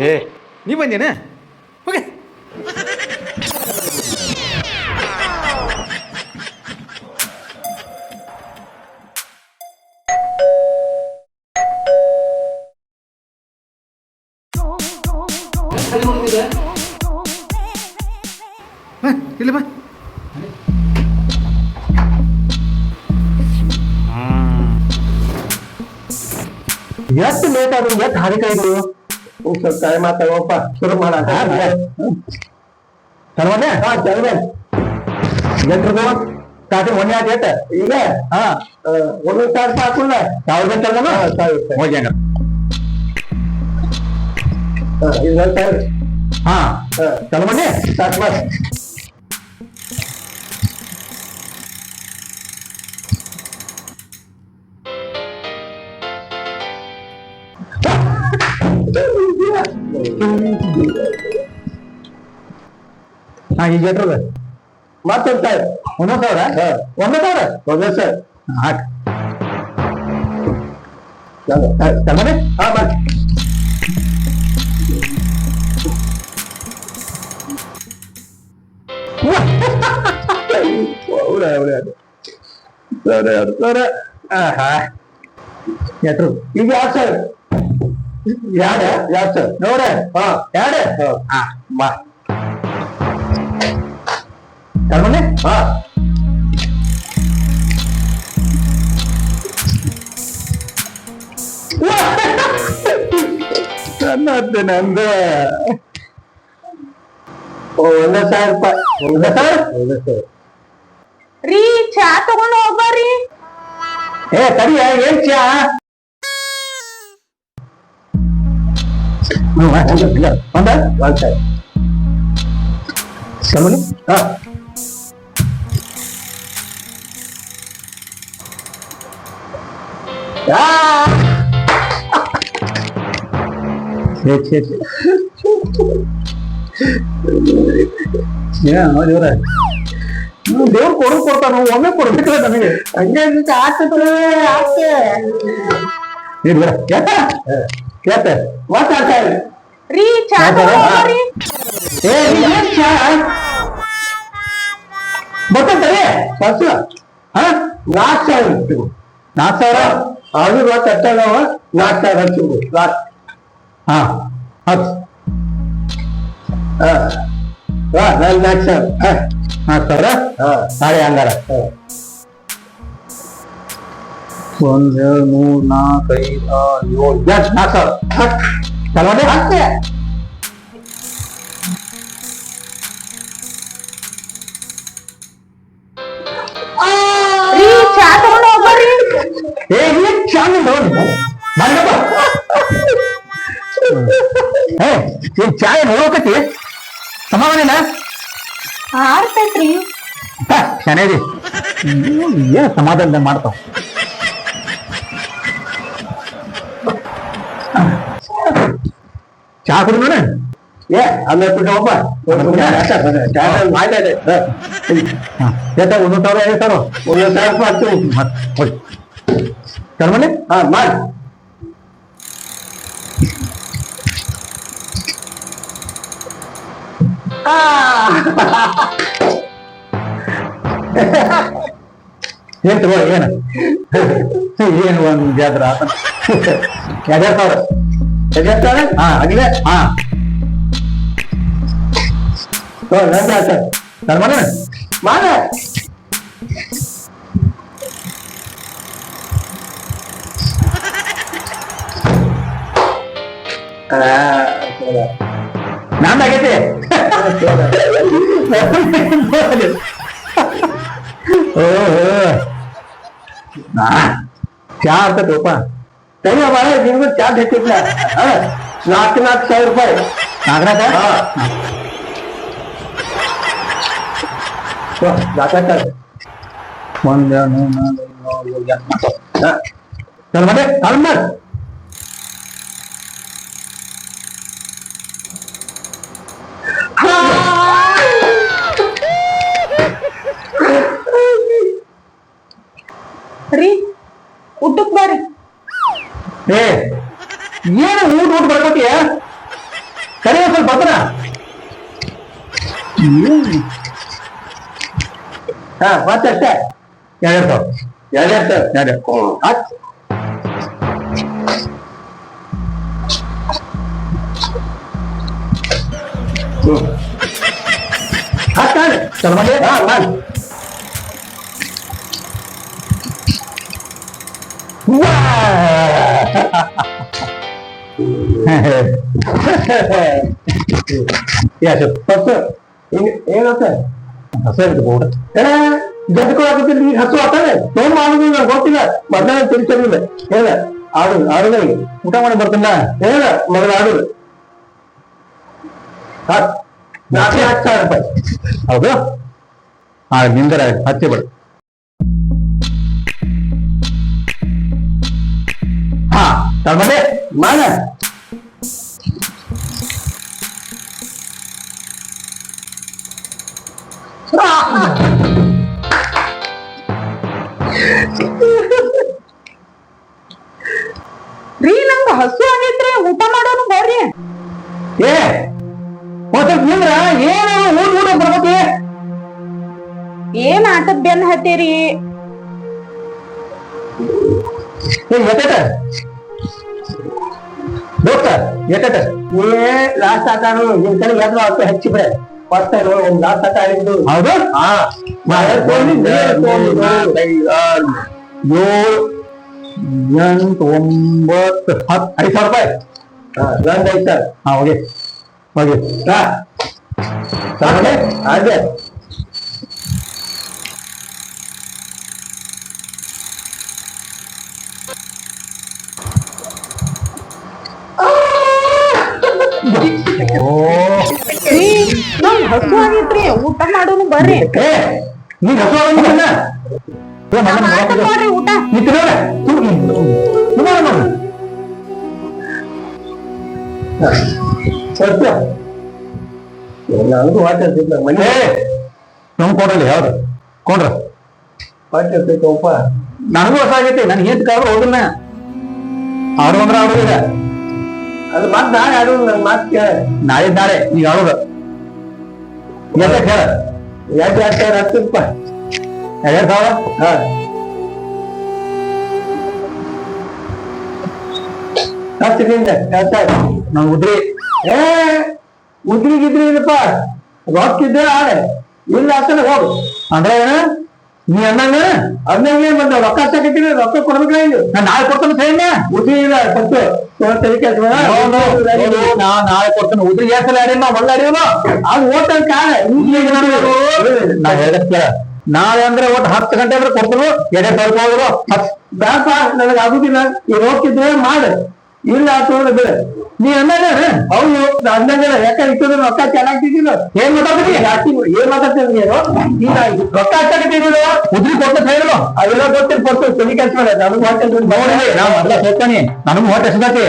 ಏ ನೀ ಬಂದೇನ ಹೋಗೆ ಇಲ್ಲ ಬಾ ಎಷ್ಟು ಲೇಟ್ ಆದ್ರು ಎಷ್ಟು ಹಾರಿಕಾಯ್ದು ಸ್ವಲ್ಪ ಟೈಮ್ ಆತವಪ್ಪ ಶುರು ಮಾಡ ಚಲವನೆ ಚಲವೆ ಎಂಟ್ರದು ಸ್ಟಾರ್ಟಿಂಗ್ ಒಂದೇ ಆಟ ಏಟ ಈಗ ಒಂದು ಸ್ಟಾರ್ಟ್ ಹಾಕುಲ್ಲ ಸಾವಿರ ಚಲನ ಹೋಗಿ ಹಂಗ ಹಾ ಚಲವನೆ ಸ್ಟಾರ್ಟ್ ಮಾಡಿ ಹಾ ಈಗ ಎಟ್ರದ ಮತ್ತೊಂದು ಸಾವಿರ ಒಂದೊಂದು ಸಾವಿರ ಒಂದೇ ಸಾವಿರ ಹಾಕಿ ಚಲನೆ ಹಾ ಮಾಡಿ ಎಟ್ರು ಈಗ 2,000 2,000 ನೋಡ ಹಾ 2 ಹಾ ಬಾ ಚಲನೆ ಹಾ ನಂದು 1,000 ರೂಪಾಯಿ 1,000 ರೀ ಚಾ ತಗೊಂಡ್ ಹೋಗ್ಬರ್ರಿ. ಏ ತಡಿ ಏನ್ ಚಾ ಒಂದ ಚಲನೆ ಹಾ ದೇವ್ರು ಕೊಡ್ತಾನ ಒಮ್ಮೆ ಕೊಡ್ಬೇಕಲ್ಲ ನನಗೆ ಹಂಗೆ ಆಗ್ತದೆ ಕೇಳ್ತೆ ಮಾತಾಡ್ತಾ ರೀ ಚಾ ತಗೊಂಡ್ ಹೋಗ್ಬರ್ರಿ. ಬರ್ತಂತಾರೆ ಫಸ್ಟ್ ಹಾ 4,000 4,000 ಅವ್ರಿಗೆ ಇವತ್ತು ಅಟ್ಟಾಗವ 4,000 ಹಚ್ಚಿಬಿಡು ಲಾಸ್ಟ್ ಹಾ ಹತ್ತು ಹಾ 4,000 4,000 ಸಾರಿ ಹಂಗಾರ 1 2 3 4 5 6 7 4,000 ಚಲೋನೆ ಹಾಕ್ತೆ ರೀ ಚಾ ತಗೊಂಡ್ ಹೋಗ್ಬರ್ರಿ. ಏನ್ ಚಾಂದ್ ನೋಡಿ ಏನ್ ಚಾಯ್ ನೋಡೋಕತಿ ಸಮಾಧಾನ ಆರ್ತೈತ್ರಿ. ಚೆನ್ನಾಗಿ ಏನ್ ಸಮಾಧಾನ ಮಾಡ್ತಾವ ಚಾ ಕುಡಿ ನೋಡ ಏ ಅಲ್ಲ ಒಬ್ಬ ಎತ್ತ 1,000 5,000 ಮಾಡ್ತೀವಿ ಚಲಮನೆ ಹಾ ಮಾಡಿ ಏನ್ ತಗೋ ಏನ ಏನು ಒಂದ್ ಜಾತ್ರೆ ಆತ 2,000 ಹಾ ಆಗ್ಲೇ ಹಾ ಚಲಮನೆ ಮಾಡ ನಂದಾಗೈತಿ ಚಾ ಆಗ್ತೈತಪ್ಪ ತಡಿ ಬಾಳ ನಿಮ್ಗೂ ಚಾ ಹೆಚ್ಚಿಲ್ಲ 4,000 ರೂಪಾಯಿ ನಾಗರಾಜ ಒಂದ್ 2 3 4 चल ಮತ್ತೆ ಅಲ್ಮ ರೀ ಊಟಕ್ ಬರ್ರಿ. ಏ ಏನು ಊಟ ಬರ್ಕೊತೀಯ ಕರೆ ಸ್ವಲ್ಪ ಬರ್ತನ ಹಾ ಮತ್ತಷ್ಟೇ 2,000 चल म्हणजे हा मान ಏನಂತ ಹಸಿರು ಬೋರ್ಡ್ ಜಡ್ಕೊಳಕತ್ತೀನಿ ಈಗ ಹಸು ಆಗ್ತದೆ ನೋಡ್ ಮಾಡುದು ನಂಗೆ ಗೊತ್ತಿಲ್ಲ ಮೊದಲ ತಿರುಚಲಿಲ್ಲ ಹೇಳ ಆಡುದ ಈಗ ಊಟ ಮಾಡಿ ಬರ್ತಿಲ್ಲ ಹೇಳ ಮೊದಲ ಆಡುದು 4,00,000 ರೂಪಾಯಿ ಹೌದು ನಿಂದರ ಹಚ್ಚಿ ಬಿಡು ಹಾ ತಗೊಂಡೆ ಮಾಡ ರೀ ನಂಗ ಹಸು ಆಗೈತ್ರಿ ಊಟ ಮಾಡೋನು ಬರ್ರಿ. ಏ ಒಂದ್ ಸ್ವಲ್ಪ ನಿಂದ್ರ ಏನು ಊಟ ಬರ್ಬೇಕು ಏನ್ ಆಟದ ಬೆನ್ ಹತ್ತೀರಿ? ಎತ್ತ ದೋಸ್ತ ಎತ್ತ ಏ ಲಾಸ್ಟ್ ಆಟ ನಿನ್ ಕಡೆ ಯಾವ್ದು ಅಷ್ಟು ಹಚ್ಚಿ ಬಿಡ ಫಸ್ಟ್ ಒಂದ್ ಲಾಸ್ಟ್ ಆಟ ಆಡಿದ್ದು ಹೌದು 7, 8, 9, 10 5,000 ರೂಪಾಯಿ ಗಂಡ 5,000 ಹಾ ಹೋಗಿ ಹೋಗಿ ಅದೇ ರೀ ನಂಗ್ ಹಸು ಆಗೈತ್ರಿ ಊಟ ಮಾಡೋನು ಬರ್ರಿ. ನೀನ್ ಹಸು ಮಾಡ್ರಿ ಊಟ. ನನಗೂ ವಾಟೆ ಮನೆ ನಮ್ ಕೊಡ್ರಲ್ಲಿ ಯಾವ್ದು ಕೊಂಡ್ರ ವಾಟೆ ಇರ್ತೈತಪ್ಪ ನನಗೂ ಹೊಸ ಆಗೈತಿ ನನ್ ಏನ್ ಕಾದ್ರೆ ಹೋಗಿಲ್ಲ ಆಡು ಅಂದ್ರೆ ಆಡೋದಿಲ್ಲ ಅದು ಮತ್ ನಾಳೆ ಆಡೋದು ನನ್ ಮಾತು ಕೇಳ ನಾಳೆ ಈಗ ಆಡೋದು ಎಷ್ಟ ಹೇಳ 2,000 ಹತ್ತಪ್ಪ 2,000 ಹಾ ಹತ್ತಿನಿಂದ 2,000 ನನ್ ಉದ್ರಿ ಉದ್ರಿಗಿದ್ರಿ ಇಲ್ಲಪ್ಪ ರೊಕ್ಕಿದ್ರೆ ಆಳೆ ಇಲ್ಲ ಹಾಕಲ್ಲ ಹೋಗು ಅಂದ್ರೆ ಏನ ನೀ ಅನ್ನಂಗ ಅನ್ನಂಗೆ ಮತ್ತೆ ರೊಕ್ಕ ಹಾಕತ್ತೀನಿ ರೊಕ್ಕ ಕೊಡ್ಬೇಕ ನಾನು ನಾಳೆ ಕೊಡ್ತಾನೆ ಸೈನ್ಯ ಉದ್ರಿ ಇಲ್ಲ ಫಸ್ಟ್ ನಾಳೆ ಕೊಡ್ತಾನೆ ಉದ್ರಿ ಯಾಸಲ ಆಡಿನ ಒಳ್ಳೆ ಆಡಿಯೋನು ಅದು ಓಟ ಕಾಲ ನಾ ಹೇಳಿದ ನಾಳೆ ಅಂದ್ರೆ ಒಟ್ಟು 10 ಗಂಟೆ ಅಂದ್ರೆ ಕೊಡ್ತಾನು 2,000 ಹೋದ್ರು ಬ್ಯಾಪ ನನಗೆ ಆಗುದಿಲ್ಲ ಈ ಹೋಗ್ತಿದ್ರೆ ಮಾಡ ಇಲ್ಲ ಬಿಡ ನೀ ಅಂದಾಗ ಹೌದು ಅಂದಂಗ ಯಾಕೆ ಇಟ್ಟಿದ್ರು ರೊಕ್ಕ ಚೆನ್ನಾಗ್ತಿದ್ದಿಲ್ಲ ಏನ್ ಮಾತಾಡ್ತೀನಿ ಏನ್ ಮಾತಾಡ್ತೀನಿ ನೀನು ಈಗ ರೊಕ್ಕ ಹಚ್ಚಾಕತ್ತೀನಿ ಉದ್ರಿ ಕೊಟ್ಟ ಹೇಳಿದ್ರು ಅವೆಲ್ಲ ಗೊತ್ತಿರ್ ಕೊಟ್ಟು ತಲೆ ಕೆಲಸ ಮಾಡ ನನಗೆ ಹೊಟ್ಟೆ ನೋಡಿ ನಾ ಮೊದಲ ಹೋಗ್ತಾನೆ ನನಗೂ ಹೊಟ್ಟೆ ಸಿಗತ್ತೆ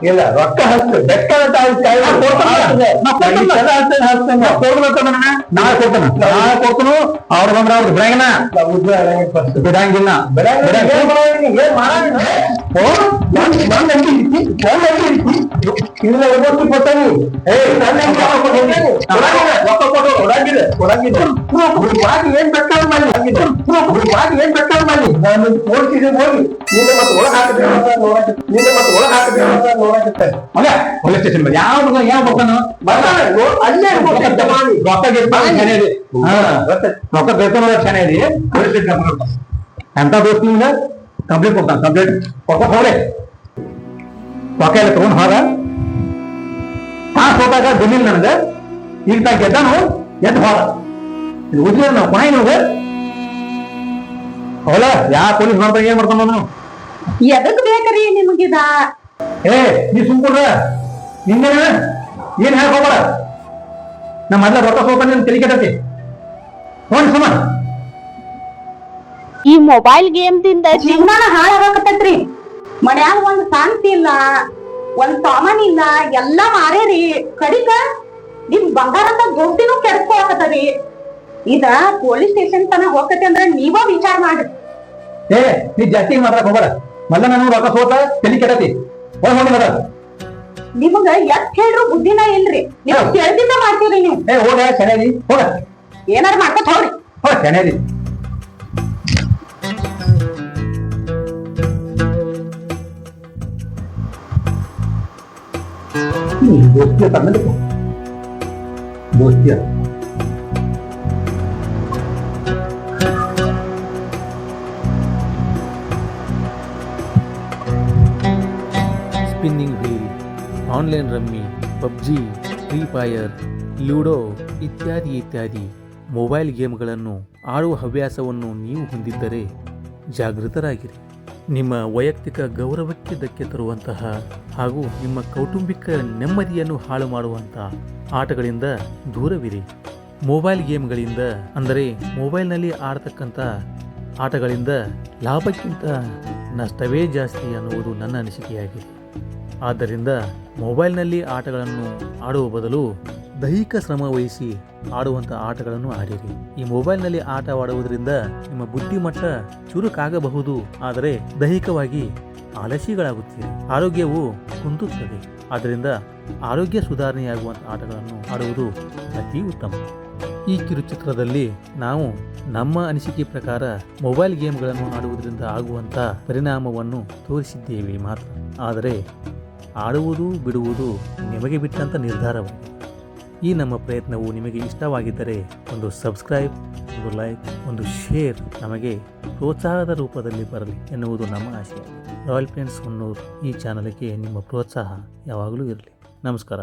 ಇಲ್ಲ ರೊಕ್ಕ ಹಚ್ಚು ಬೆಕ್ಕದ ನಾಳೆ ಕೊಡ್ತಾನ ಅವ್ರು ಬಂದ್ರ ಅವ್ರು ಬಿಡಂಗಿಲ್ಲ ಬಿಡಂಗಿಲ್ಲ ಕೊಡ್ತಾನಿ ಏನ್ ಬೇಕಾದ ಮಾಡಿ ಏನ್ ಬೇಕಾದ ಮಾಡಿ ನಾನು ನೋಡ್ತಿದ್ದೆ ಹೋಗಿ ನಿನ್ನೆ ಮತ್ತೆ ಒಳಗ್ ಹಾಕಿದ್ರೆ ನಿನ್ನೆ ಮತ್ತೆ ಒಳಗ್ ಹಾಕಿದ್ರೆ ಮಗ ಪೊಲೀಸ್ ಸ್ಟೇಷನ್ ಮೇಲೆ ಯಾವ ಬರ್ತಾನ ಅಲ್ಲೇ ರೊಕ್ಕ ಬೇಕನ್ನೋ ಕ್ಷಣ ಇದೆ ಪೊಲೀಸ್ ಸ್ಟೇಷನ್ ಎಂತ ದೋಸ್ತ ನಿಮ್ಗೆ ಕಂಪ್ಲೇಂಟ್ ಕೊಡ್ತಾನ ಕಂಪ್ಲೇಂಟ್ ಕೊಡ್ತಾ ಹೋಗ್ರೆ ರೊಕ್ಕ ಎಲ್ಲ ತಗೊಂಡ್ ಹೋದ ಹೋದಾಗ ಜಮೀನ್ ನನಗ ಈಗ ತಾ ಗೆದ್ದಾನು ಎದ್ದು ಹೋದ ಉದ್ಯೋಗ ನಾವು ಕೊನೆ ನೋಡ ಅವಳ ಯಾವ ಪೊಲೀಸ್ ನೋಡ್ದಾಗ ಏನ್ ಮಾಡ್ತಾನ ನಾನು ಎದಕ್ ಬೇಕ್ರಿ ನಿಮಗಿದ? ಏ ನೀ ಸುಮ್ಕೊಂಡ್ರ ನಿಂಗ ಏನ್ ಹೇಳ್ಕೋಬೇಡ ನಮ್ಮ ಮೊದ್ಲ ರೊಕ್ಕ ಸೋತ ನಿನ್ ತಲೆ ಕೆಟ್ಟತಿ ನೋಡಿ ಸುಮ ಮೊಬೈಲ್ ಗೇಮ್ ದಿಂದ ಜೀವನಾನ ಹಾಳಾಗಕತ್ತೈತ್ರಿ. ಮನ್ಯಾಗ ಒಂದ್ ಶಾಂತಿ ಇಲ್ಲ, ಒಂದ್ ಸಾಮಾನ್ ಇಲ್ಲ, ಎಲ್ಲಾ ಮಾರೇರಿ. ಕಡಿಕ ನಿಮ್ ಬಂಗಾರದ ದುಡ್ಡಿನೂ ಕೆಡ್ಸ್ಕೊಳಕತ್ತರಿ. ಇದ ಪೊಲೀಸ್ ಸ್ಟೇಷನ್ ತನ ಹೋಗತ್ತೆ ಅಂದ್ರ ನೀವ ವಿಚಾರ ಮಾಡ್ರಿ. ಏ ನೀ ಜಾಸ್ತಿ ಮಾತಾಡಕ್ ಹೋಗ್ಬೇಡ. ಮೊದ್ಲ ನಾನು ರೊಕ್ಕ ಸೋತ ತಲಿ ಕೆಡತಿ ಹೋಗಿ ಮದ. ನಿಮಗ ಎಷ್ಟ್ ಹೇಳ್ರು ಬುದ್ಧಿನ ಇಲ್ರಿ. ನೀವು ಕೇಳ್ದಿಂದ ಮಾಡ್ತೀರಿ ನೀವು. ಏ ಹೋಗ ಶನೇದಿ ಹೋಗ, ಏನಾರ ಮಾಡ್ಕೊತ ಹೋಗ್ರಿ. ಹೋಗ ಶನೇದಿ. ದೋಸ್ತಿಯ ತನ್ನದು ದೋಸ್ತಿಯ spinning wheel, online rummy, PUBG, free fire, ludo ಇತ್ಯಾದಿ ಮೊಬೈಲ್ ಗೇಮ್ಗಳನ್ನು ಆಡುವ ಹವ್ಯಾಸವನ್ನು ನೀವು ಹೊಂದಿದ್ದರೆ ಜಾಗೃತರಾಗಿರಿ. ನಿಮ್ಮ ವೈಯಕ್ತಿಕ ಗೌರವಕ್ಕೆ ಧಕ್ಕೆ ತರುವಂತಹ ಹಾಗೂ ನಿಮ್ಮ ಕೌಟುಂಬಿಕ ನೆಮ್ಮದಿಯನ್ನು ಹಾಳು ಮಾಡುವಂತಹ ಆಟಗಳಿಂದ ದೂರವಿರಿ. ಮೊಬೈಲ್ ಗೇಮ್ಗಳಿಂದ ಅಂದರೆ ಮೊಬೈಲ್ನಲ್ಲಿ ಆಡ್ತಕ್ಕಂಥ ಆಟಗಳಿಂದ ಲಾಭಕ್ಕಿಂತ ನಷ್ಟವೇ ಜಾಸ್ತಿ ಅನ್ನುವುದು ನನ್ನ ಅನಿಸಿಕೆಯಾಗಿದೆ. ಆದ್ದರಿಂದ ಮೊಬೈಲ್ನಲ್ಲಿ ಆಟಗಳನ್ನು ಆಡುವ ಬದಲು ದೈಹಿಕ ಶ್ರಮ ವಹಿಸಿ ಆಡುವಂಥ ಆಟಗಳನ್ನು ಆಡಿರಿ. ಈ ಮೊಬೈಲ್ನಲ್ಲಿ ಆಟವಾಡುವುದರಿಂದ ನಿಮ್ಮ ಬುದ್ಧಿಮಟ್ಟ ಚುರುಕಾಗಬಹುದು, ಆದರೆ ದೈಹಿಕವಾಗಿ ಆಲಸ್ಯಗಳಾಗುತ್ತೀರಿ, ಆರೋಗ್ಯವು ಕುಂದುತ್ತದೆ. ಆದ್ದರಿಂದ ಆರೋಗ್ಯ ಸುಧಾರಣೆಯಾಗುವಂಥ ಆಟಗಳನ್ನು ಆಡುವುದು ಅತಿ ಉತ್ತಮ. ಈ ಕಿರುಚಿತ್ರದಲ್ಲಿ ನಾವು ನಮ್ಮ ಅನಿಸಿಕೆ ಪ್ರಕಾರ ಮೊಬೈಲ್ ಗೇಮ್ಗಳನ್ನು ಆಡುವುದರಿಂದ ಆಗುವಂಥ ಪರಿಣಾಮವನ್ನು ತೋರಿಸಿದ್ದೇವೆ ಮಾತ್ರ. ಆದರೆ ಆಡುವುದು ಬಿಡುವುದು ನಿಮಗೆ ಬಿಟ್ಟಂಥ ನಿರ್ಧಾರವಾಗಿದೆ. ಈ ನಮ್ಮ ಪ್ರಯತ್ನವು ನಿಮಗೆ ಇಷ್ಟವಾಗಿದ್ದರೆ ಒಂದು ಸಬ್ಸ್ಕ್ರೈಬ್, ಒಂದು ಲೈಕ್, ಒಂದು ಶೇರ್ ನಮಗೆ ಪ್ರೋತ್ಸಾಹದ ರೂಪದಲ್ಲಿ ಬರಲಿ ಎನ್ನುವುದು ನಮ್ಮ ಆಶಯ. ರಾಯಲ್ ಪೇಂಟ್ಸ್ ಹೊನ್ನೂರು ಈ ಚಾನಲ್ಗೆ ನಿಮ್ಮ ಪ್ರೋತ್ಸಾಹ ಯಾವಾಗಲೂ ಇರಲಿ. ನಮಸ್ಕಾರ.